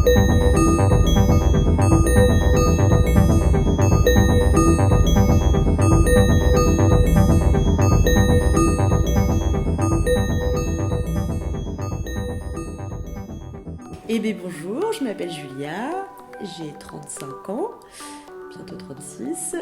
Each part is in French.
Eh bien bonjour, je m'appelle Julia, j'ai 35 ans, bientôt 36.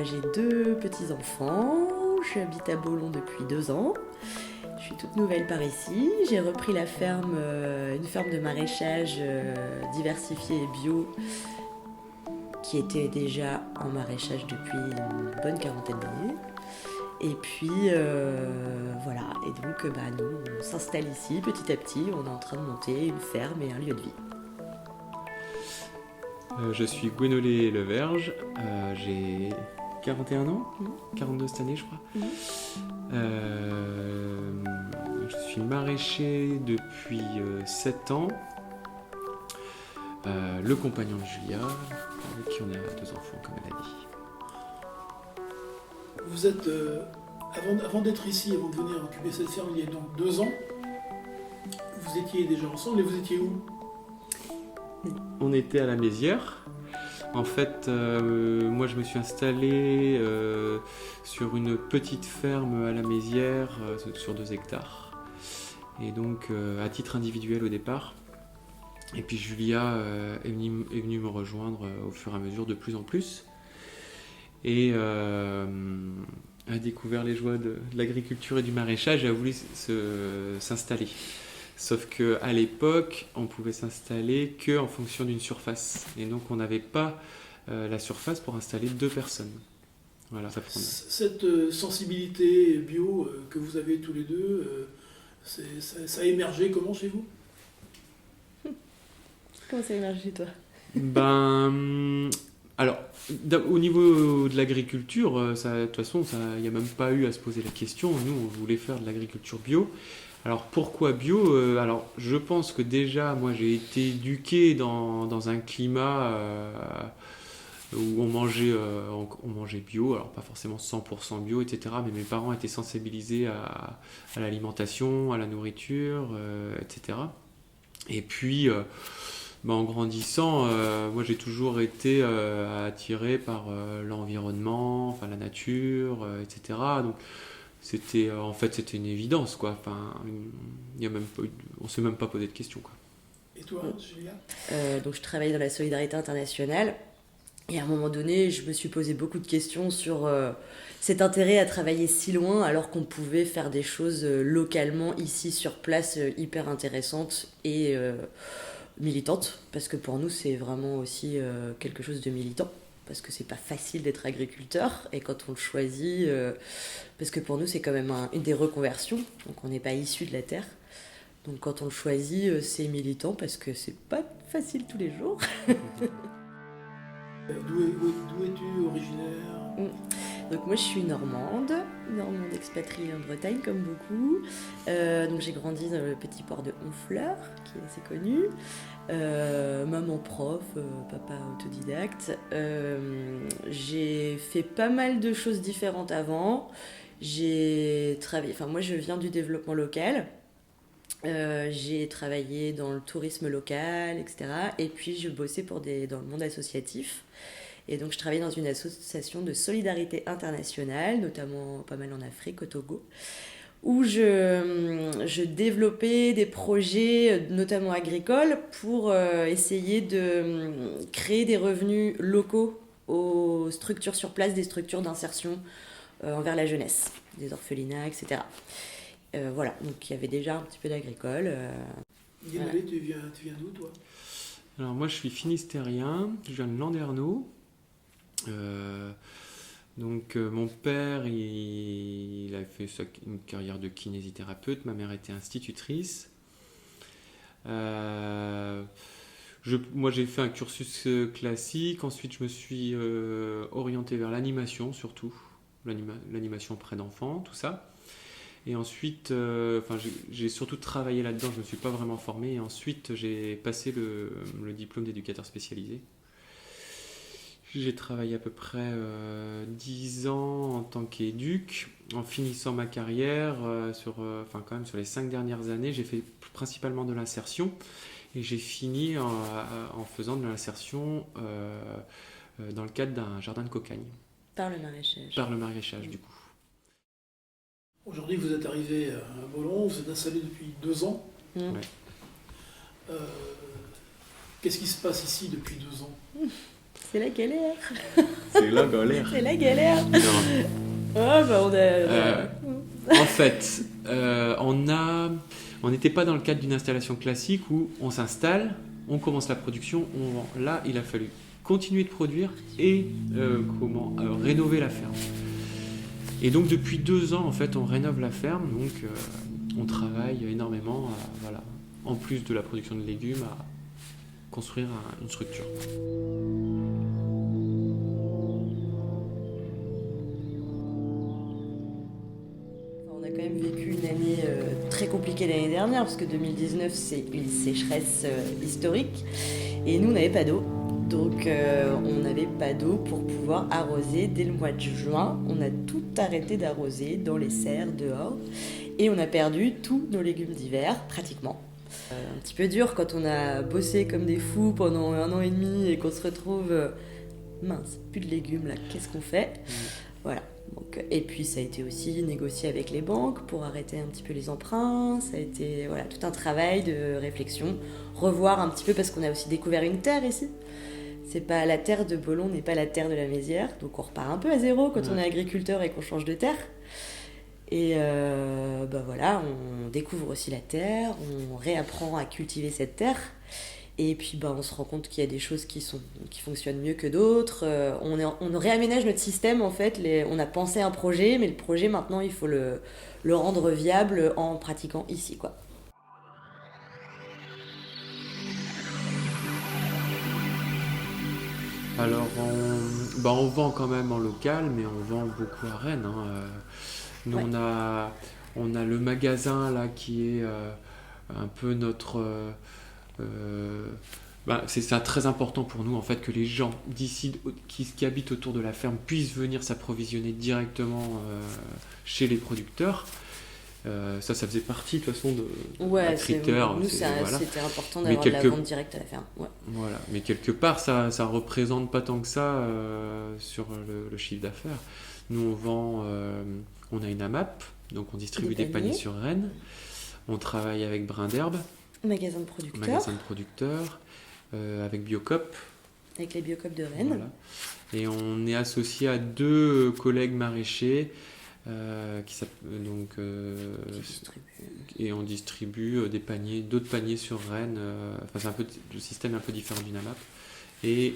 J'ai deux petits-enfants, j'habite à Beaulon depuis 2 ans. Je suis toute nouvelle par ici. J'ai repris la ferme, une ferme de maraîchage diversifié et bio qui était déjà en maraîchage depuis une bonne quarantaine d'années. Et puis voilà, et donc nous on s'installe ici petit à petit, on est en train de monter une ferme et un lieu de vie. Je suis Gwenolé Leverge, j'ai 41 ans, 42 cette année je crois. Je suis maraîcher depuis 7 ans, le compagnon de Julia, avec qui on a 2 enfants comme elle a dit. Vous êtes, avant d'être ici, avant de venir occuper cette ferme il y a donc 2 ans, vous étiez déjà ensemble et vous étiez où? On était à la Mézières. En fait, moi je me suis installé sur une petite ferme à la Mézières sur 2 hectares. Et donc à titre individuel au départ. Et puis Julia est venue me rejoindre au fur et à mesure de plus en plus. Et a découvert les joies de l'agriculture et du maraîchage et a voulu s'installer. Sauf qu'à l'époque, on pouvait s'installer qu'en fonction d'une surface. Et donc, on n'avait pas la surface pour installer 2 personnes. Voilà, ça prend. Cette sensibilité bio que vous avez tous les deux, ça a émergé comment chez vous? Comment ça émerge chez toi? Alors, au niveau de l'agriculture, de toute façon, il n'y a même pas eu à se poser la question. Nous, on voulait faire de l'agriculture bio. Alors pourquoi bio? Alors je pense que déjà moi j'ai été éduqué dans un climat où on mangeait bio, alors pas forcément 100% bio, etc. Mais mes parents étaient sensibilisés à l'alimentation, à la nourriture, etc. Et puis en grandissant, moi j'ai toujours été attiré par l'environnement, enfin la nature, etc. Donc c'était une évidence quoi. Enfin, y a même pas on s'est même pas posé de questions quoi. Et toi, Julia? Donc je travaille dans la solidarité internationale et à un moment donné je me suis posé beaucoup de questions sur cet intérêt à travailler si loin alors qu'on pouvait faire des choses localement ici sur place hyper intéressantes et militantes, parce que pour nous c'est vraiment aussi quelque chose de militant, parce que c'est pas facile d'être agriculteur et quand on le choisit, parce que pour nous c'est quand même une des reconversions, donc on n'est pas issu de la terre, donc quand on le choisit c'est militant parce que c'est pas facile tous les jours. D'où es-tu originaire? Donc moi je suis normande expatriée en Bretagne comme beaucoup. Donc j'ai grandi dans le petit port de Honfleur, qui est assez connu. Maman prof, papa autodidacte. J'ai fait pas mal de choses différentes avant. J'ai travaillé, enfin moi je viens du développement local. J'ai travaillé dans le tourisme local, etc. Et puis je bossais dans le monde associatif. Et donc je travaillais dans une association de solidarité internationale, notamment pas mal en Afrique, au Togo, où je développais des projets, notamment agricoles, pour essayer de créer des revenus locaux aux structures sur place, des structures d'insertion envers la jeunesse, des orphelinats, etc. Voilà, donc il y avait déjà un petit peu d'agricole. Guénolé, voilà. Tu viens d'où toi? Alors moi je suis finistérien, je viens de Landerneau. Donc mon père il a fait une carrière de kinésithérapeute, ma mère était institutrice. Moi j'ai fait un cursus classique, ensuite je me suis orienté vers l'animation surtout, l'animation près d'enfants, tout ça. Et ensuite, j'ai surtout travaillé là-dedans, je ne me suis pas vraiment formé, et ensuite j'ai passé le diplôme d'éducateur spécialisé. J'ai travaillé à peu près 10 ans en tant qu'éduc. En finissant ma carrière, quand même sur les 5 dernières années, j'ai fait principalement de l'insertion. et j'ai fini en faisant de l'insertion dans le cadre d'un jardin de cocagne. Par le maraîchage. Par le maraîchage, du coup. Aujourd'hui, vous êtes arrivé à Bollon, vous êtes installé depuis 2 ans. Ouais. Qu'est-ce qui se passe ici depuis 2 ans? C'est la galère. C'est la galère. C'est la galère. Non. On a... En fait, on n'était pas dans le cadre d'une installation classique où on s'installe, on commence la production, on vend. Là, il a fallu continuer de produire et rénover la ferme. Et donc depuis 2 ans, en fait, on rénove la ferme, donc on travaille énormément, en plus de la production de légumes, à construire une structure. On a quand même vécu une année très compliquée l'année dernière, parce que 2019, c'est une sécheresse historique, et nous, on n'avait pas d'eau. Donc on n'avait pas d'eau pour pouvoir arroser dès le mois de juin. On a tout arrêté d'arroser dans les serres, dehors. Et on a perdu tous nos légumes d'hiver, pratiquement. Un petit peu dur quand on a bossé comme des fous pendant 1 an et demi et qu'on se retrouve... mince, plus de légumes là, qu'est-ce qu'on fait? Voilà. Donc, et puis ça a été aussi négocier avec les banques pour arrêter un petit peu les emprunts. Ça a été tout un travail de réflexion. Revoir un petit peu parce qu'on a aussi découvert une terre ici. C'est pas la terre de Bollon n'est pas la terre de la Mézières, donc on repart un peu à zéro quand on est agriculteur et qu'on change de terre. Et on découvre aussi la terre, on réapprend à cultiver cette terre. Et puis on se rend compte qu'il y a des choses qui fonctionnent mieux que d'autres. On réaménage notre système en fait. On a pensé un projet, mais le projet maintenant il faut le rendre viable en pratiquant ici quoi. Alors, on vend quand même en local, mais on vend beaucoup à Rennes. Nous, on a le magasin là qui est un peu notre... c'est très important pour nous en fait que les gens d'ici qui habitent autour de la ferme puissent venir s'approvisionner directement chez les producteurs. Ça faisait partie de toute façon d'un critère. Nous, c'était important d'avoir de la vente directe à la ferme. Ouais. Voilà, mais quelque part, ça représente pas tant que ça sur le chiffre d'affaires. Nous, on a une AMAP, donc on distribue des paniers sur Rennes. On travaille avec Brin d'Herbe, magasin de producteurs, avec Biocop. Avec les Biocop de Rennes. Voilà. Et on est associé à 2 collègues maraîchers. Et on distribue d'autres paniers sur Rennes. C'est le système est un peu différent d'une AMAP. Et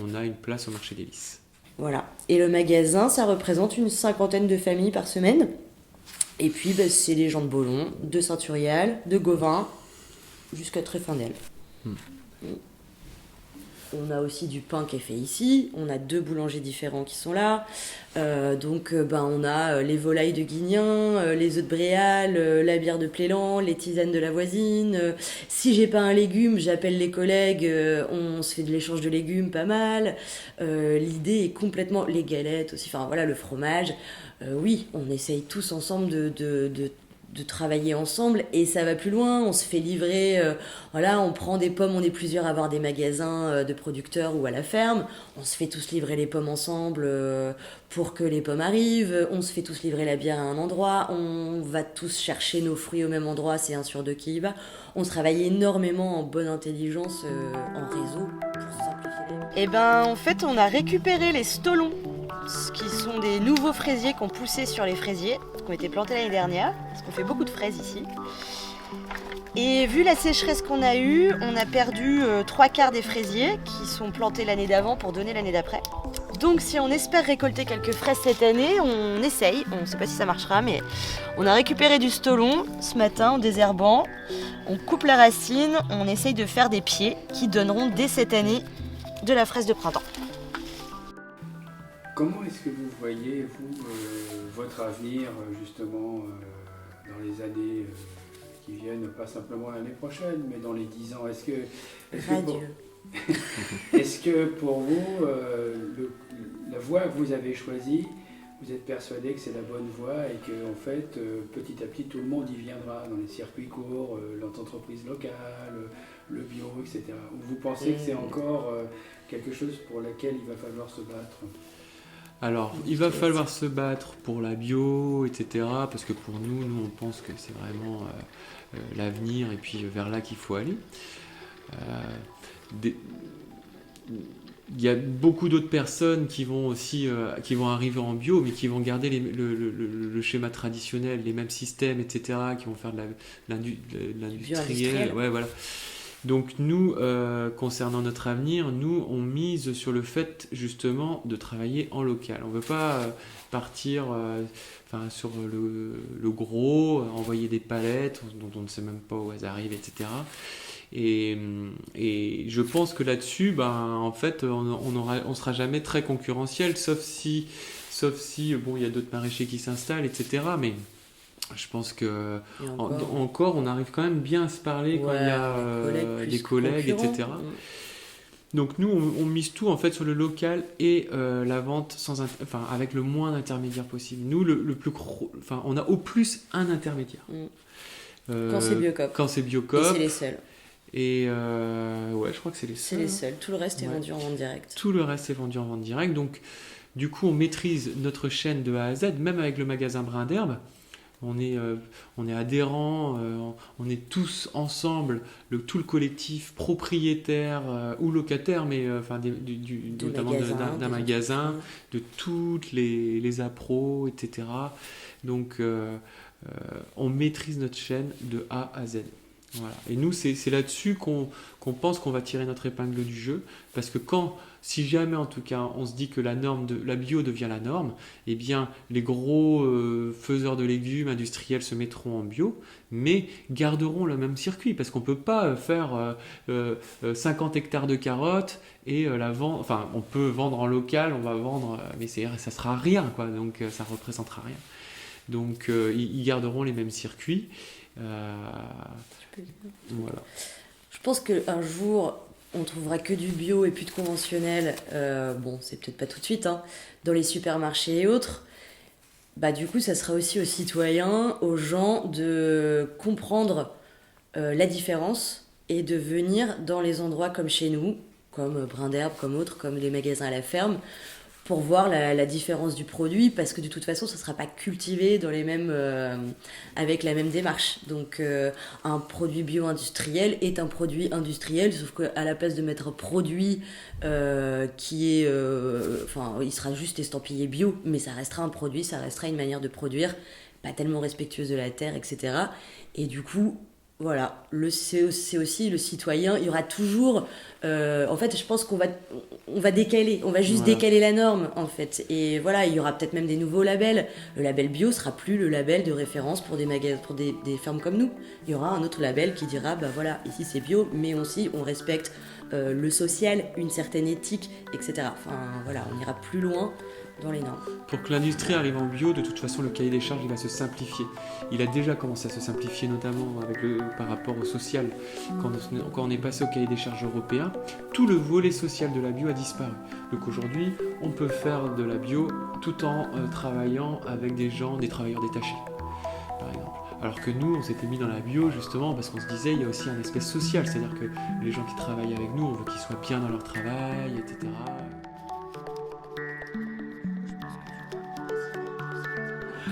on a une place au marché des Lys. Voilà. Et le magasin, ça représente une 50aine de familles par semaine. Et puis, c'est les gens de Bollon, de Saint-Urial, de Gauvin, jusqu'à Tréfindel. On a aussi du pain qui est fait ici. On a 2 boulangers différents qui sont là. On a les volailles de Guignin, les œufs de Bréal, la bière de Plélan, les tisanes de la voisine. Si j'ai pas un légume, j'appelle les collègues. On se fait de l'échange de légumes pas mal. L'idée est complètement... Les galettes aussi. Le fromage. Oui, on essaye tous ensemble de travailler ensemble et ça va plus loin, on se fait livrer, on prend des pommes, on est plusieurs à avoir des magasins de producteurs ou à la ferme, on se fait tous livrer les pommes ensemble pour que les pommes arrivent, on se fait tous livrer la bière à un endroit, on va tous chercher nos fruits au même endroit, c'est 1 sur 2 qui y va. On travaille énormément en bonne intelligence en réseau pour simplifier les... En fait, on a récupéré les stolons, qui sont des nouveaux fraisiers qu'on poussait sur les fraisiers, qui ont été plantés l'année dernière, parce qu'on fait beaucoup de fraises ici. Et vu la sécheresse qu'on a eue, on a perdu 3/4 des fraisiers qui sont plantés l'année d'avant pour donner l'année d'après. Donc si on espère récolter quelques fraises cette année, on essaye, on ne sait pas si ça marchera, mais on a récupéré du stolon ce matin en désherbant, on coupe la racine, on essaye de faire des pieds qui donneront dès cette année de la fraise de printemps. Comment est-ce que vous voyez, vous, votre avenir, justement, dans les années qui viennent, pas simplement l'année prochaine, mais dans les 10 ans? Est-ce que pour vous, la voie que vous avez choisie, vous êtes persuadé que c'est la bonne voie et que en fait, petit à petit, tout le monde y viendra dans les circuits courts, l'entreprise locale, le bio, etc. Ou vous pensez que c'est encore quelque chose pour laquelle il va falloir se battre? Alors, il va falloir se battre pour la bio, etc. Parce que pour nous on pense que c'est vraiment l'avenir et puis vers là qu'il faut aller. Il y a beaucoup d'autres personnes qui vont aussi qui vont arriver en bio, mais qui vont garder le schéma traditionnel, les mêmes systèmes, etc. Qui vont faire de l'industriel. Ouais, voilà. Donc nous, concernant notre avenir, nous on mise sur le fait justement de travailler en local. On ne veut pas partir sur le gros, envoyer des palettes dont on ne sait même pas où elles arrivent, etc. Et je pense que là-dessus, en fait, on sera jamais très concurrentiel, sauf si bon, il y a d'autres maraîchers qui s'installent, etc. Mais je pense que encore, on arrive quand même bien à se parler quand il y a des collègues, etc. Donc nous, on mise tout en fait sur le local et la vente avec le moins d'intermédiaires possible. Nous, le plus gros, on a au plus un intermédiaire. Quand c'est Biocoop. Quand c'est Biocoop. Et c'est les seuls. Et ouais, je crois que c'est les seuls. C'est les seuls. Tout le reste est vendu en vente directe. Tout le reste est vendu en vente directe. Donc, du coup, on maîtrise notre chaîne de A à Z, même avec le magasin Brin d'Herbe. On est adhérents, on est tous ensemble, tout le collectif propriétaire ou locataire, mais notamment d'un magasin, de toutes les appros, etc. Donc, on maîtrise notre chaîne de A à Z. Voilà. Et nous, c'est là-dessus qu'on pense qu'on va tirer notre épingle du jeu, parce que si jamais en tout cas on se dit que la bio devient la norme, eh bien les gros faiseurs de légumes industriels se mettront en bio, mais garderont le même circuit, parce qu'on ne peut pas faire 50 hectares de carottes et la vendre. Enfin, on peut vendre en local, on va vendre, mais ça sera rien, quoi. Donc ça représentera rien. Donc ils garderont les mêmes circuits. Voilà. Je pense qu'un jour on trouvera que du bio et plus de conventionnel, bon c'est peut-être pas tout de suite, dans les supermarchés et autres. Du coup ça sera aussi aux citoyens, aux gens de comprendre la différence et de venir dans les endroits comme chez nous, comme Brin d'Herbe, comme autres, comme les magasins à la ferme, pour voir la différence du produit, parce que de toute façon, ça ne sera pas cultivé dans les mêmes, avec la même démarche. Donc, un produit bio-industriel est un produit industriel, sauf qu'à la place de mettre produit qui est... il sera juste estampillé bio, mais ça restera un produit, ça restera une manière de produire, pas tellement respectueuse de la terre, etc. Et du coup... Voilà, c'est aussi le citoyen, il y aura toujours... en fait, je pense qu'on va décaler, on va juste décaler la norme, en fait. Et voilà, il y aura peut-être même des nouveaux labels. Le label bio sera plus le label de référence pour des magasins, pour des fermes comme nous. Il y aura un autre label qui dira, voilà, ici c'est bio, mais aussi on respecte le social, une certaine éthique, etc. Enfin, voilà, on ira plus loin dans les normes. Pour que l'industrie arrive en bio, de toute façon, le cahier des charges, il va se simplifier. Il a déjà commencé à se simplifier, notamment par rapport au social. Quand on est passé au cahier des charges européen, tout le volet social de la bio a disparu. Donc aujourd'hui, on peut faire de la bio tout en travaillant avec des travailleurs détachés, par exemple. Alors que nous, on s'était mis dans la bio justement parce qu'on se disait il y a aussi un aspect social, c'est-à-dire que les gens qui travaillent avec nous, on veut qu'ils soient bien dans leur travail, etc.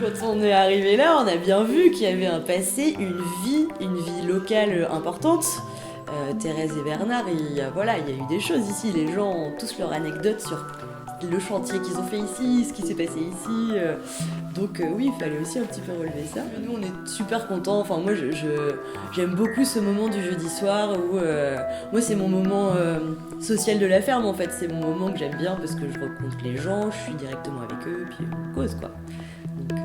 Quand on est arrivé là, on a bien vu qu'il y avait un passé, une vie locale importante. Thérèse et Bernard, il y a eu des choses ici. Les gens ont tous leurs anecdotes sur le chantier qu'ils ont fait ici, ce qui s'est passé ici. Donc oui, il fallait aussi un petit peu relever ça. Nous, on est super contents. Enfin, moi, j'aime beaucoup ce moment du jeudi soir où moi, c'est mon moment social de la ferme, en fait. C'est mon moment que j'aime bien parce que je rencontre les gens, je suis directement avec eux, puis on cause, quoi. Donc